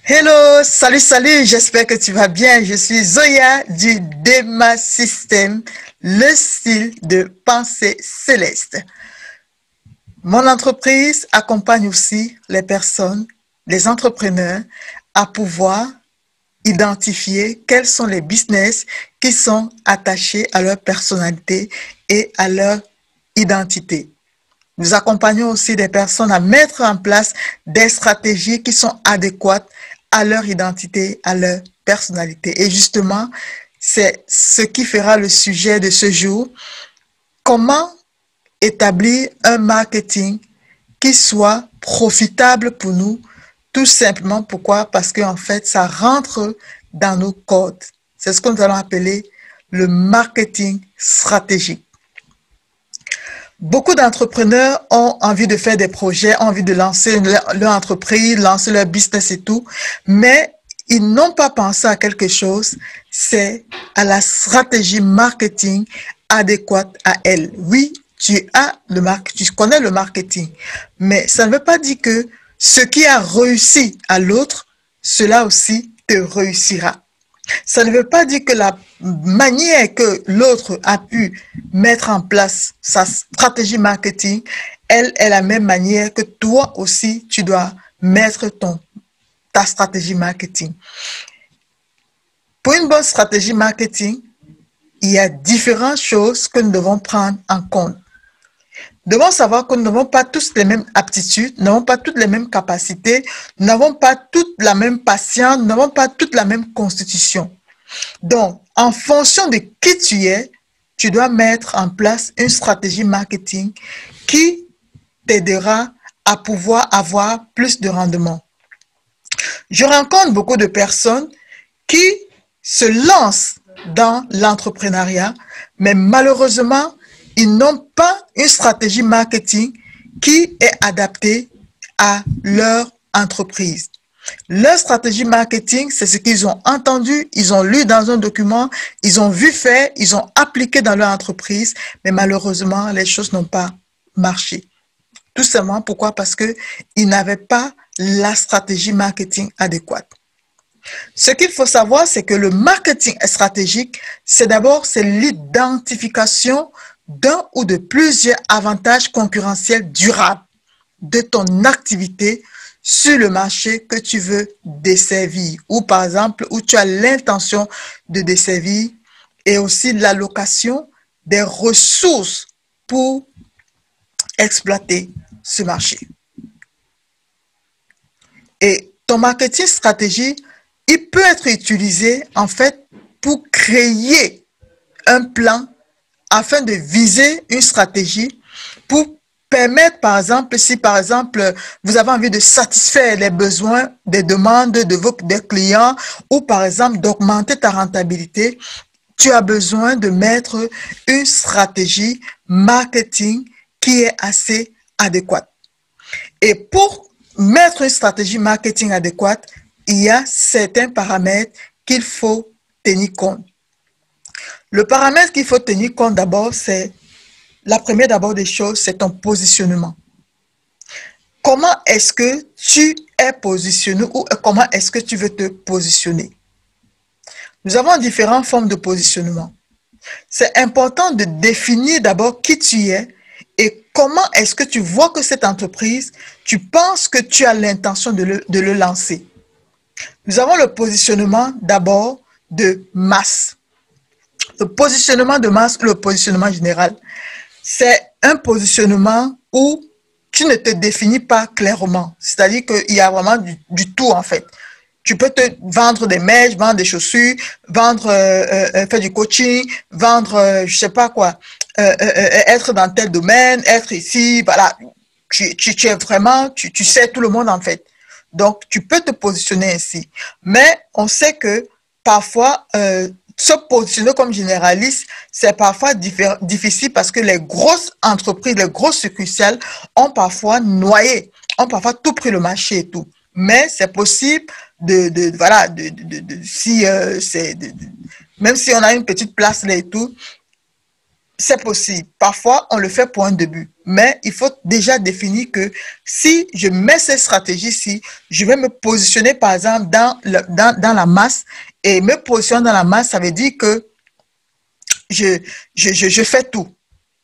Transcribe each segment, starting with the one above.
Hello, salut, salut, j'espère que tu vas bien. Je suis Zoya du Dema System, le style de pensée céleste. Mon entreprise accompagne aussi les personnes, les entrepreneurs, à pouvoir identifier quels sont les business qui sont attachés à leur personnalité et à leur identité. Nous accompagnons aussi des personnes à mettre en place des stratégies qui sont adéquates à leur identité, à leur personnalité. Et justement, c'est ce qui fera le sujet de ce jour. Comment établir un marketing qui soit profitable pour nous? Tout simplement, pourquoi? Parce qu'en fait, ça rentre dans nos codes. C'est ce que nous allons appeler le marketing stratégique. Beaucoup d'entrepreneurs ont envie de faire des projets, ont envie de lancer leur entreprise, lancer leur business et tout, mais ils n'ont pas pensé à quelque chose, c'est à la stratégie marketing adéquate à elle. Oui, tu connais le marketing, mais ça ne veut pas dire que ce qui a réussi à l'autre, cela aussi te réussira. Ça ne veut pas dire que la manière que l'autre a pu mettre en place sa stratégie marketing, elle est la même manière que toi aussi, tu dois mettre ta stratégie marketing. Pour une bonne stratégie marketing, il y a différentes choses que nous devons prendre en compte. Nous devons savoir que nous n'avons pas tous les mêmes aptitudes, nous n'avons pas toutes les mêmes capacités, nous n'avons pas toute la même patience, nous n'avons pas toute la même constitution. Donc, en fonction de qui tu es, tu dois mettre en place une stratégie marketing qui t'aidera à pouvoir avoir plus de rendement. Je rencontre beaucoup de personnes qui se lancent dans l'entrepreneuriat, mais malheureusement, ils n'ont pas une stratégie marketing qui est adaptée à leur entreprise. Leur stratégie marketing, c'est ce qu'ils ont entendu, ils ont lu dans un document, ils ont vu faire, ils ont appliqué dans leur entreprise, mais malheureusement, les choses n'ont pas marché. Tout simplement, pourquoi? Parce qu'ils n'avaient pas la stratégie marketing adéquate. Ce qu'il faut savoir, c'est que le marketing stratégique, c'est d'abord l'identification d'un ou de plusieurs avantages concurrentiels durables de ton activité sur le marché que tu veux desservir ou par exemple où tu as l'intention de desservir et aussi l'allocation des ressources pour exploiter ce marché. Et ton marketing stratégique, il peut être utilisé en fait pour créer un plan afin de viser une stratégie pour permettre, par exemple, si par exemple, vous avez envie de satisfaire les besoins, des demandes des clients ou par exemple d'augmenter ta rentabilité, tu as besoin de mettre une stratégie marketing qui est assez adéquate. Et pour mettre une stratégie marketing adéquate, il y a certains paramètres qu'il faut tenir compte. Le paramètre qu'il faut tenir compte d'abord, c'est la première d'abord des choses, c'est ton positionnement. Comment est-ce que tu es positionné ou comment est-ce que tu veux te positionner? Nous avons différentes formes de positionnement. C'est important de définir d'abord qui tu es et comment est-ce que tu vois que cette entreprise, tu penses que tu as l'intention de le lancer. Nous avons le positionnement d'abord de masse. Le positionnement de masse ou le positionnement général, c'est un positionnement où tu ne te définis pas clairement. C'est-à-dire qu'il y a vraiment du tout en fait. Tu peux te vendre des mèches, vendre des chaussures, faire du coaching, vendre, je sais pas quoi, être dans tel domaine, être ici, voilà. Tu es vraiment, tu sais tout le monde en fait. Donc, tu peux te positionner ainsi. Mais on sait que parfois, se positionner comme généraliste, c'est parfois difficile parce que les grosses entreprises, les grosses succursales ont parfois noyé, ont parfois tout pris le marché et tout. Mais c'est possible même si on a une petite place là et tout, C'est possible. Parfois, on le fait pour un début. Mais il faut déjà définir que si je mets cette stratégie-ci, je vais me positionner, par exemple, dans la masse. Et me positionner dans la masse, ça veut dire que je fais tout.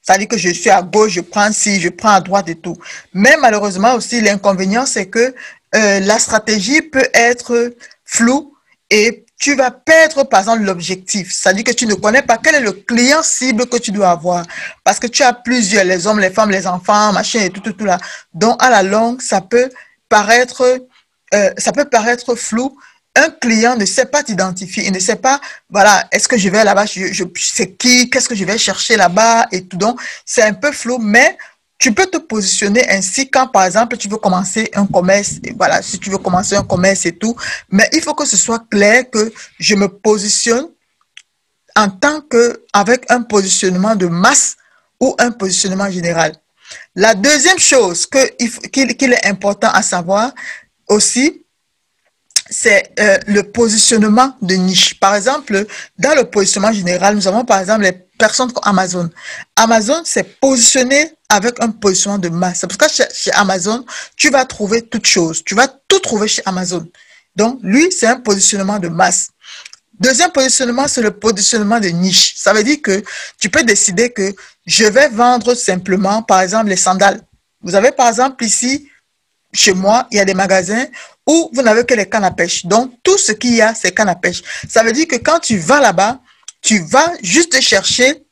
Ça veut dire que je suis à gauche, je prends ci, je prends à droite et tout. Mais malheureusement aussi, l'inconvénient, c'est que la stratégie peut être floue et tu vas perdre, par exemple, l'objectif. C'est-à-dire que tu ne connais pas quel est le client cible que tu dois avoir. Parce que tu as plusieurs, les hommes, les femmes, les enfants, machin et tout là. Donc, à la longue, ça peut paraître flou. Un client ne sait pas t'identifier, il ne sait pas, voilà, est-ce que je vais là-bas, c'est qui, qu'est-ce que je vais chercher là-bas et tout. Donc, c'est un peu flou, mais tu peux te positionner ainsi quand, par exemple, tu veux commencer un commerce, et voilà, si tu veux commencer un commerce et tout, mais il faut que ce soit clair que je me positionne en tant que, avec un positionnement de masse ou un positionnement général. La deuxième chose qu'il est important à savoir aussi, c'est le positionnement de niche. Par exemple, dans le positionnement général, nous avons par exemple les personnes comme Amazon. Amazon s'est positionné avec un positionnement de masse. C'est pour ça que chez Amazon, tu vas trouver toutes choses. Tu vas tout trouver chez Amazon. Donc, lui, c'est un positionnement de masse. Deuxième positionnement, c'est le positionnement de niche. Ça veut dire que tu peux décider que je vais vendre simplement, par exemple, les sandales. Vous avez par exemple ici, chez moi, il y a des magasins où vous n'avez que les cannes à pêche. Donc, tout ce qu'il y a, c'est cannes à pêche. Ça veut dire que quand tu vas là-bas, tu vas juste chercher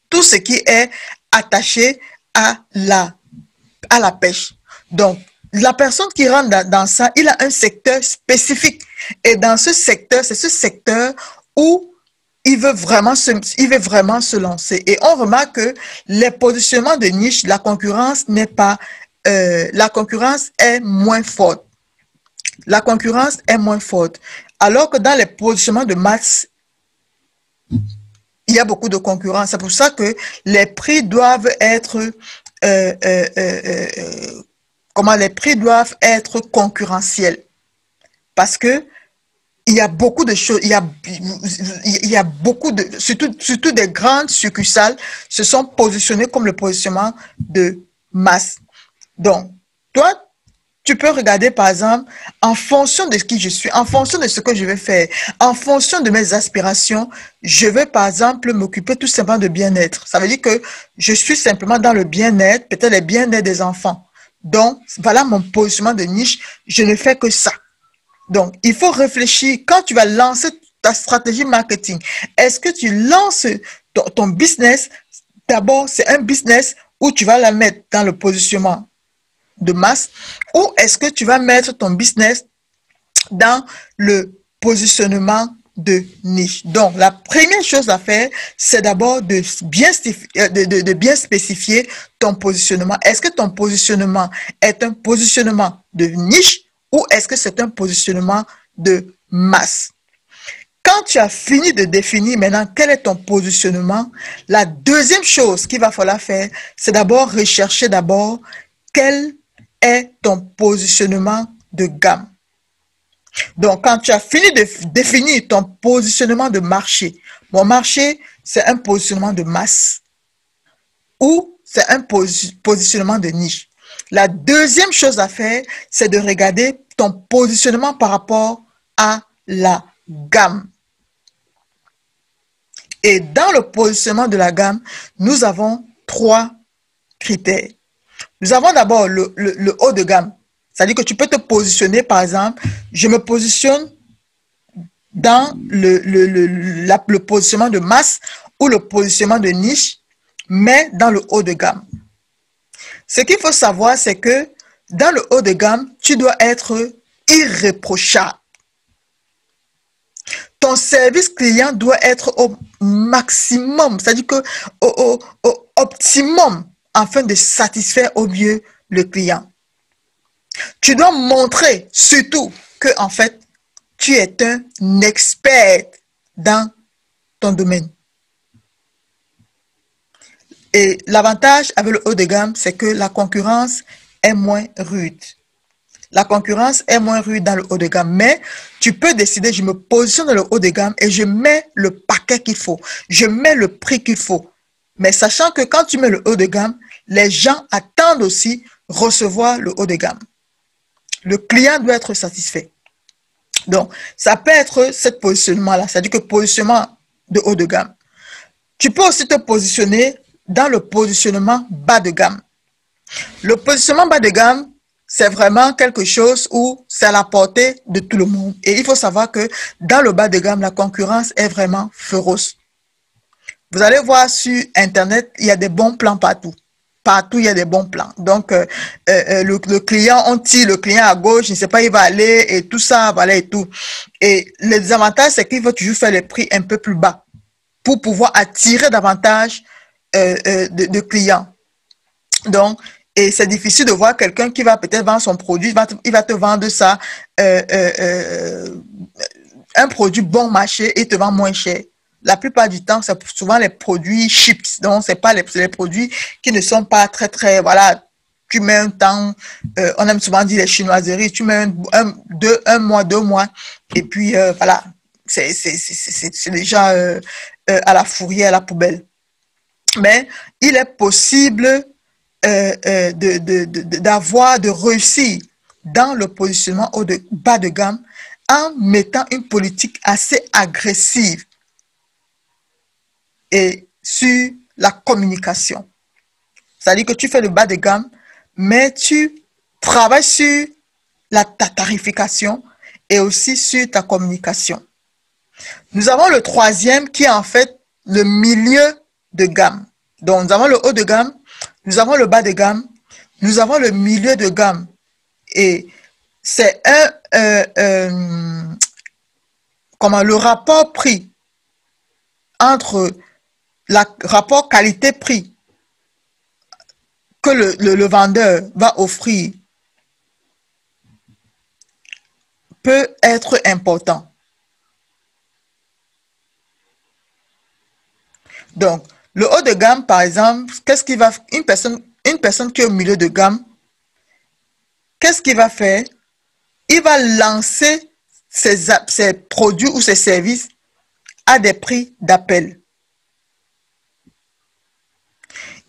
tout ce qui est attaché à la pêche. Donc, la personne qui rentre dans ça, il a un secteur spécifique. Et dans ce secteur, c'est ce secteur où il veut vraiment se lancer. Et on remarque que les positionnements de niche, la concurrence n'est pas... la concurrence est moins forte. La concurrence est moins forte. Alors que dans les positionnements de masse, il y a beaucoup de concurrence. C'est pour ça que les prix doivent être... comment les prix doivent être concurrentiels. Parce que il y a beaucoup de choses, il y a beaucoup de, surtout des grandes succursales se sont positionnées comme le positionnement de masse. Donc, toi, tu peux regarder, par exemple, en fonction de qui je suis, en fonction de ce que je vais faire, en fonction de mes aspirations, je vais, par exemple, m'occuper tout simplement de bien-être. Ça veut dire que je suis simplement dans le bien-être, peut-être le bien-être des enfants. Donc, voilà mon positionnement de niche. Je ne fais que ça. Donc, il faut réfléchir quand tu vas lancer ta stratégie marketing. Est-ce que tu lances ton business? D'abord, c'est un business où tu vas la mettre dans le positionnement de masse ou est-ce que tu vas mettre ton business dans le positionnement de niche? Donc, la première chose à faire, c'est d'abord de bien spécifier ton positionnement. Est-ce que ton positionnement est un positionnement de niche ou est-ce que c'est un positionnement de masse? Quand tu as fini de définir maintenant quel est ton positionnement, la deuxième chose qu'il va falloir faire, c'est d'abord rechercher d'abord quel est ton positionnement de gamme. Donc, quand tu as fini de définir ton positionnement de marché, mon marché, c'est un positionnement de masse ou c'est un positionnement de niche. La deuxième chose à faire, c'est de regarder ton positionnement par rapport à la gamme. Et dans le positionnement de la gamme, nous avons 3 critères. Nous avons d'abord le haut de gamme. C'est-à-dire que tu peux te positionner, par exemple, je me positionne dans le positionnement de masse ou le positionnement de niche, mais dans le haut de gamme. Ce qu'il faut savoir, c'est que dans le haut de gamme, tu dois être irréprochable. Ton service client doit être au maximum, c'est-à-dire au optimum, afin de satisfaire au mieux le client. Tu dois montrer surtout que, en fait, tu es un expert dans ton domaine. Et l'avantage avec le haut de gamme, c'est que la concurrence est moins rude. La concurrence est moins rude dans le haut de gamme, mais tu peux décider, je me positionne dans le haut de gamme et je mets le paquet qu'il faut, je mets le prix qu'il faut. Mais sachant que quand tu mets le haut de gamme, les gens attendent aussi recevoir le haut de gamme. Le client doit être satisfait. Donc, ça peut être ce positionnement-là, c'est-à-dire que positionnement de haut de gamme. Tu peux aussi te positionner dans le positionnement bas de gamme. Le positionnement bas de gamme, c'est vraiment quelque chose où c'est à la portée de tout le monde. Et il faut savoir que dans le bas de gamme, la concurrence est vraiment féroce. Vous allez voir sur Internet, il y a des bons plans partout. Partout, il y a des bons plans. Donc, le client, on tire le client à gauche, je ne sais pas, il va aller et tout ça, voilà et tout. Et le désavantage, c'est qu'il faut toujours faire les prix un peu plus bas pour pouvoir attirer davantage de clients. Donc, et c'est difficile de voir quelqu'un qui va peut-être vendre son produit, il va te vendre ça, un produit bon marché et te vend moins cher. La plupart du temps, c'est souvent les produits chips. Donc, ce n'est pas les produits qui ne sont pas très, voilà, tu mets un temps, on aime souvent dire les chinoiseries, tu mets un mois, 2 mois, et puis voilà, c'est déjà à la fourrière, à la poubelle. Mais il est possible de réussir dans le positionnement bas de gamme en mettant une politique assez agressive et sur la communication. C'est-à-dire que tu fais le bas de gamme, mais tu travailles sur ta tarification et aussi sur ta communication. Nous avons le troisième qui est en fait le milieu de gamme. Donc, nous avons le haut de gamme, nous avons le bas de gamme, nous avons le milieu de gamme. Et c'est le rapport prix entre le rapport qualité-prix que le vendeur va offrir peut être important. Donc, le haut de gamme, par exemple, qu'est-ce qu'il va une personne qui est au milieu de gamme, qu'est-ce qu'il va faire? Il va lancer ses produits ou ses services à des prix d'appel.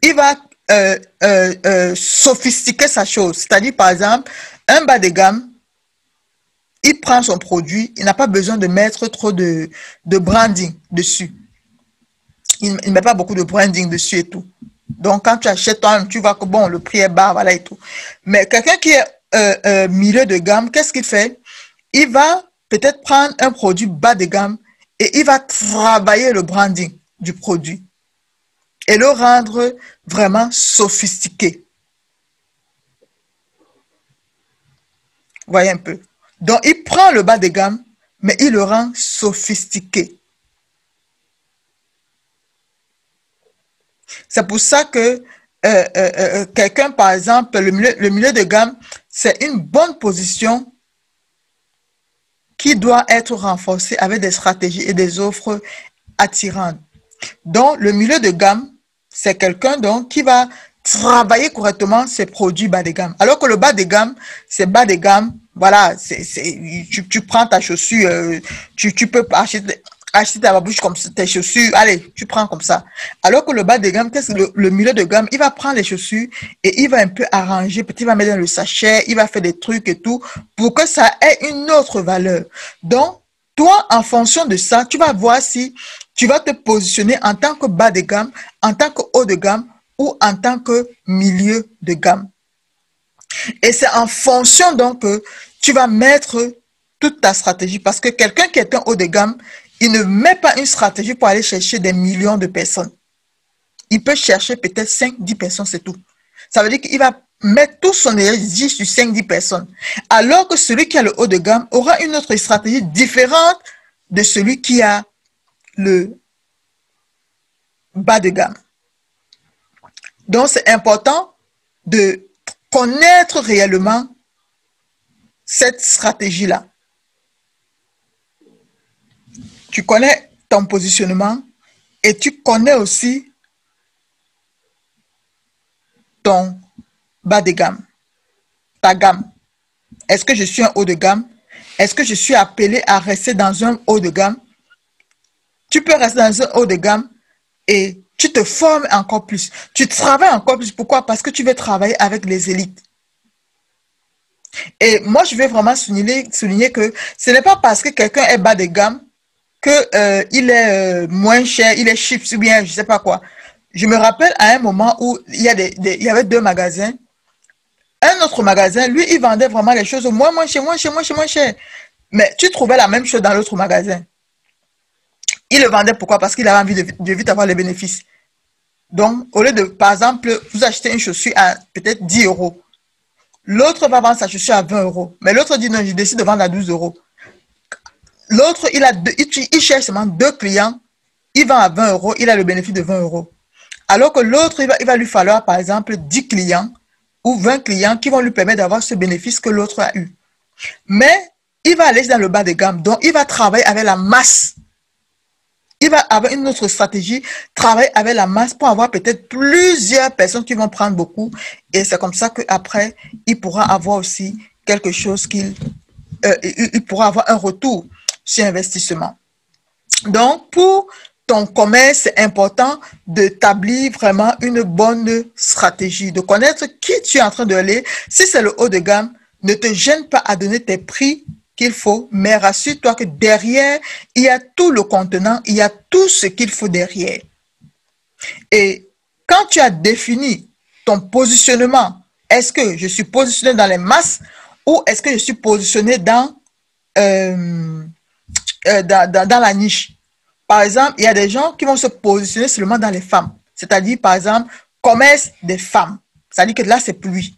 Il va sophistiquer sa chose. C'est-à-dire, par exemple, un bas de gamme, il prend son produit, il n'a pas besoin de mettre trop de branding dessus. Il ne met pas beaucoup de branding dessus et tout. Donc, quand tu achètes, tu vois que bon, le prix est bas, voilà et tout. Mais quelqu'un qui est milieu de gamme, qu'est-ce qu'il fait? Il va peut-être prendre un produit bas de gamme et il va travailler le branding du produit et le rendre vraiment sophistiqué. Vous voyez un peu? Donc, il prend le bas de gamme, mais il le rend sophistiqué. C'est pour ça que quelqu'un, par exemple, le milieu de gamme, c'est une bonne position qui doit être renforcée avec des stratégies et des offres attirantes. Donc, le milieu de gamme, c'est quelqu'un qui va travailler correctement ses produits bas de gamme. Alors que le bas de gamme, c'est bas de gamme, voilà, tu prends ta chaussure, tu peux acheter ta babouche comme tes chaussures, allez, tu prends comme ça. Alors que le bas de gamme, qu'est-ce que le milieu de gamme, il va prendre les chaussures et il va un peu arranger, peut-être il va mettre dans le sachet, il va faire des trucs et tout, pour que ça ait une autre valeur. Donc, toi, en fonction de ça, tu vas voir si tu vas te positionner en tant que bas de gamme, en tant que haut de gamme ou en tant que milieu de gamme. Et c'est en fonction donc que tu vas mettre toute ta stratégie. Parce que quelqu'un qui est un haut de gamme, il ne met pas une stratégie pour aller chercher des millions de personnes. Il peut chercher peut-être 5-10 personnes, c'est tout. Ça veut dire qu'il va mettre tout son énergie sur 5-10 personnes. Alors que celui qui a le haut de gamme aura une autre stratégie différente de celui qui a le bas de gamme. Donc, c'est important de connaître réellement cette stratégie-là. Tu connais ton positionnement et tu connais aussi ton bas de gamme, ta gamme. Est-ce que je suis un haut de gamme? Est-ce que je suis appelé à rester dans un haut de gamme? Tu peux rester dans un haut de gamme et tu te formes encore plus. Tu travailles encore plus. Pourquoi? Parce que tu veux travailler avec les élites. Et moi, je vais vraiment souligner que ce n'est pas parce que quelqu'un est bas de gamme que il est moins cher, il est cheap ou bien je sais pas quoi. Je me rappelle à un moment où il y avait deux magasins. Un autre magasin, lui, il vendait vraiment les choses moins cher, moins cher. Mais tu trouvais la même chose dans l'autre magasin. Il le vendait pourquoi? Parce qu'il avait envie de vite avoir les bénéfices. Donc, au lieu de, par exemple, vous achetez une chaussure à peut-être 10 euros, l'autre va vendre sa chaussure à 20 euros. Mais l'autre dit non, je décide de vendre à 12 euros. L'autre, il cherche seulement deux clients, il vend à 20 euros, il a le bénéfice de 20 euros. Alors que l'autre, il va lui falloir, par exemple, 10 clients ou 20 clients qui vont lui permettre d'avoir ce bénéfice que l'autre a eu. Mais il va aller dans le bas de gamme, donc il va travailler avec la masse. Il va avoir une autre stratégie, travailler avec la masse pour avoir peut-être plusieurs personnes qui vont prendre beaucoup. Et c'est comme ça qu'après, il pourra avoir aussi quelque chose il pourra avoir un retour sur investissement. Donc, pour ton commerce, c'est important d'établir vraiment une bonne stratégie, de connaître qui tu es en train de aller. Si c'est le haut de gamme, ne te gêne pas à donner tes prix qu'il faut, mais rassure-toi que derrière, il y a tout le contenant, il y a tout ce qu'il faut derrière. Et quand tu as défini ton positionnement, est-ce que je suis positionné dans les masses ou est-ce que je suis positionné dans la niche? Par exemple, il y a des gens qui vont se positionner seulement dans les femmes. C'est-à-dire, par exemple, commerce des femmes. C'est-à-dire que là, c'est plus lui.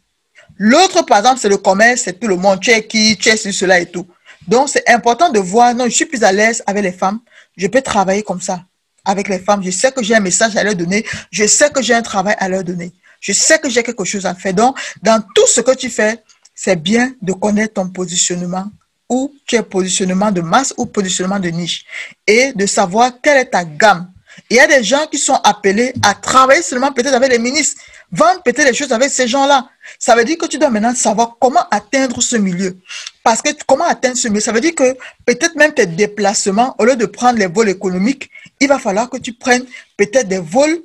L'autre, par exemple, c'est le commerce, c'est tout le monde. Tu es qui, tu es sur cela et tout. Donc, c'est important de voir, non, je suis plus à l'aise avec les femmes. Je peux travailler comme ça avec les femmes. Je sais que j'ai un message à leur donner. Je sais que j'ai un travail à leur donner. Je sais que j'ai quelque chose à faire. Donc, dans tout ce que tu fais, c'est bien de connaître ton positionnement, ou tu es positionnement de masse ou positionnement de niche, et de savoir quelle est ta gamme. Il y a des gens qui sont appelés à travailler seulement peut-être avec les ministres, vendre peut-être les choses avec ces gens-là. Ça veut dire que tu dois maintenant savoir comment atteindre ce milieu. Parce que comment atteindre ce milieu, ça veut dire que peut-être même tes déplacements, au lieu de prendre les vols économiques, il va falloir que tu prennes peut-être des vols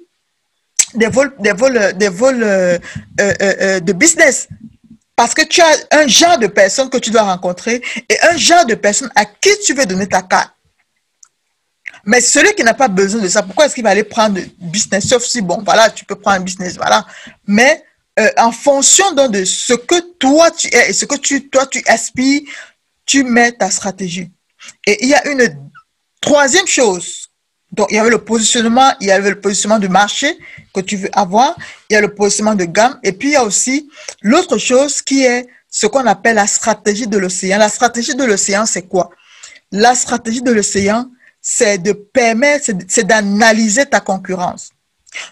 de business. Parce que tu as un genre de personnes que tu dois rencontrer et un genre de personnes à qui tu veux donner ta carte. Mais celui qui n'a pas besoin de ça, pourquoi est-ce qu'il va aller prendre business? Sauf si, bon, voilà, tu peux prendre un business, voilà. Mais en fonction donc de ce que toi tu es et ce que toi tu aspires, tu mets ta stratégie. Et il y a une troisième chose. Donc, il y avait le positionnement, il y avait le positionnement de marché que tu veux avoir, il y a le positionnement de gamme, et puis il y a aussi l'autre chose qui est ce qu'on appelle la stratégie de l'océan. La stratégie de l'océan, c'est quoi? La stratégie de l'océan, c'est de permettre, c'est d'analyser ta concurrence.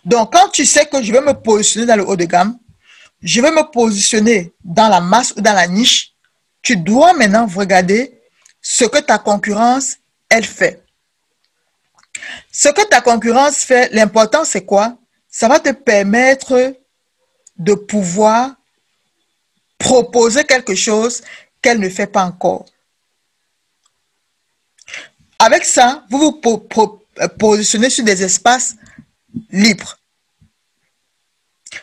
Donc, quand tu sais que je vais me positionner dans le haut de gamme, je vais me positionner dans la masse ou dans la niche, tu dois maintenant regarder ce que ta concurrence, elle fait. Ce que ta concurrence fait, l'important c'est quoi? Ça va te permettre de pouvoir proposer quelque chose qu'elle ne fait pas encore. Avec ça, vous vous positionnez sur des espaces libres.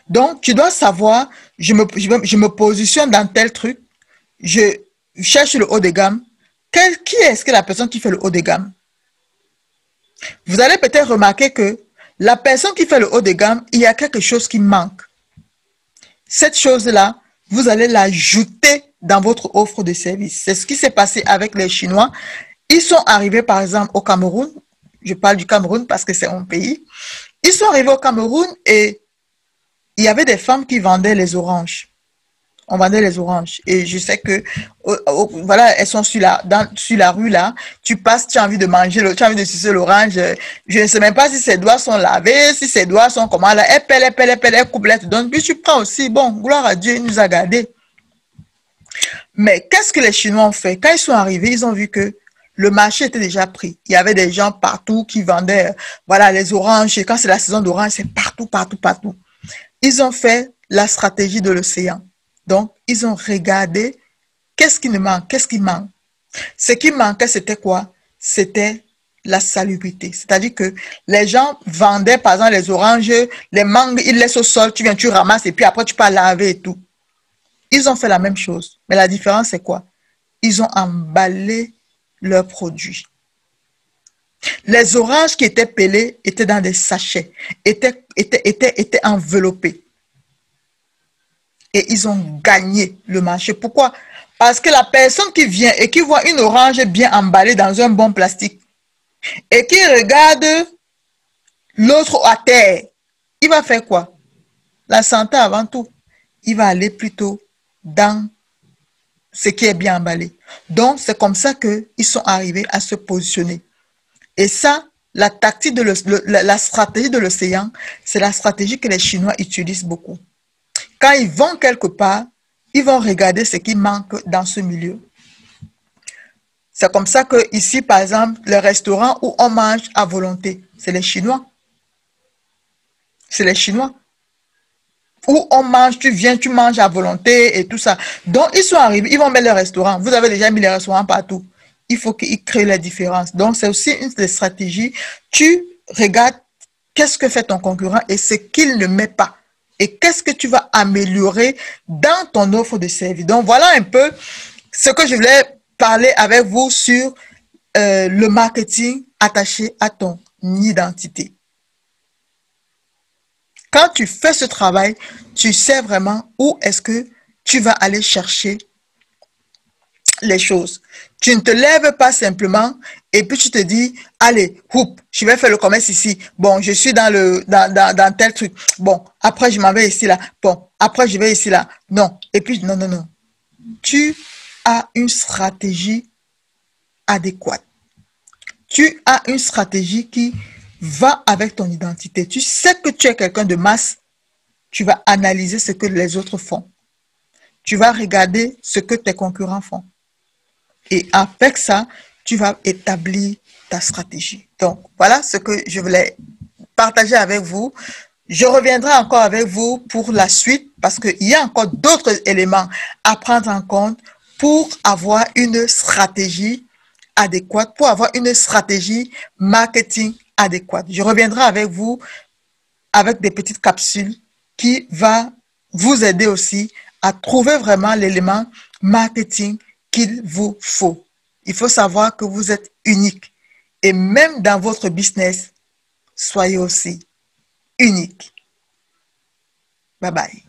Donc, tu dois savoir, je me positionne dans tel truc, je cherche le haut de gamme. Qui est-ce que la personne qui fait le haut de gamme? Vous allez peut-être remarquer que la personne qui fait le haut de gamme, il y a quelque chose qui manque. Cette chose-là, vous allez l'ajouter dans votre offre de service. C'est ce qui s'est passé avec les Chinois. Ils sont arrivés, par exemple, au Cameroun. Je parle du Cameroun parce que c'est mon pays. Ils sont arrivés au Cameroun et il y avait des femmes qui vendaient les oranges. On vendait les oranges. Et je sais que, voilà, elles sont sur la rue, là. Tu passes, tu as envie de manger, tu as envie de sucer l'orange. Je ne sais même pas si ses doigts sont lavés, si ses doigts sont comment, là. Elle pèle, elle coupe, elle te donne. Puis tu prends aussi. Bon, gloire à Dieu, il nous a gardés. Mais qu'est-ce que les Chinois ont fait? Quand ils sont arrivés, ils ont vu que le marché était déjà pris. Il y avait des gens partout qui vendaient, voilà, les oranges. Et quand c'est la saison d'orange, c'est partout, partout, partout. Ils ont fait la stratégie de l'océan. Donc, ils ont regardé qu'est-ce qui nous manque, qu'est-ce qui manque. Ce qui manquait, c'était quoi? C'était la salubrité. C'est-à-dire que les gens vendaient, par exemple, les oranges, les mangues, ils laissent au sol, tu viens, tu ramasses et puis après, tu peux laver et tout. Ils ont fait la même chose. Mais la différence, c'est quoi? Ils ont emballé leurs produits. Les oranges qui étaient pelées étaient dans des sachets, étaient enveloppées. Et ils ont gagné le marché. Pourquoi? Parce que la personne qui vient et qui voit une orange bien emballée dans un bon plastique et qui regarde l'autre à terre, il va faire quoi? La santé avant tout. Il va aller plutôt dans ce qui est bien emballé. Donc, c'est comme ça qu'ils sont arrivés à se positionner. Et ça, la tactique la stratégie de l'océan, c'est la stratégie que les Chinois utilisent beaucoup. Quand ils vont quelque part, ils vont regarder ce qui manque dans ce milieu. C'est comme ça que ici, par exemple, les restaurants où on mange à volonté, c'est les Chinois. C'est les Chinois. Où on mange, tu viens, tu manges à volonté et tout ça. Donc, ils sont arrivés, ils vont mettre les restaurants. Vous avez déjà mis les restaurants partout. Il faut qu'ils créent la différence. Donc, c'est aussi une des stratégies. Tu regardes qu'est-ce que fait ton concurrent et ce qu'il ne met pas. Et qu'est-ce que tu vas améliorer dans ton offre de service. Donc, voilà un peu ce que je voulais parler avec vous sur le marketing attaché à ton identité. Quand tu fais ce travail, tu sais vraiment où est-ce que tu vas aller chercher les choses. Tu ne te lèves pas simplement et puis tu te dis, allez, je vais faire le commerce ici. Bon, je suis dans tel truc. Bon, après je m'en vais ici, là. Bon, après je vais ici, là. Non. Et puis, non, non, non. Tu as une stratégie adéquate. Tu as une stratégie qui va avec ton identité. Tu sais que tu es quelqu'un de masse. Tu vas analyser ce que les autres font. Tu vas regarder ce que tes concurrents font. Et avec ça, tu vas établir ta stratégie. Donc, voilà ce que je voulais partager avec vous. Je reviendrai encore avec vous pour la suite parce qu'il y a encore d'autres éléments à prendre en compte pour avoir une stratégie adéquate, pour avoir une stratégie marketing adéquate. Je reviendrai avec vous avec des petites capsules qui va vous aider aussi à trouver vraiment l'élément marketing qu'il vous faut. Il faut savoir que vous êtes unique. Et même dans votre business, soyez aussi unique. Bye bye.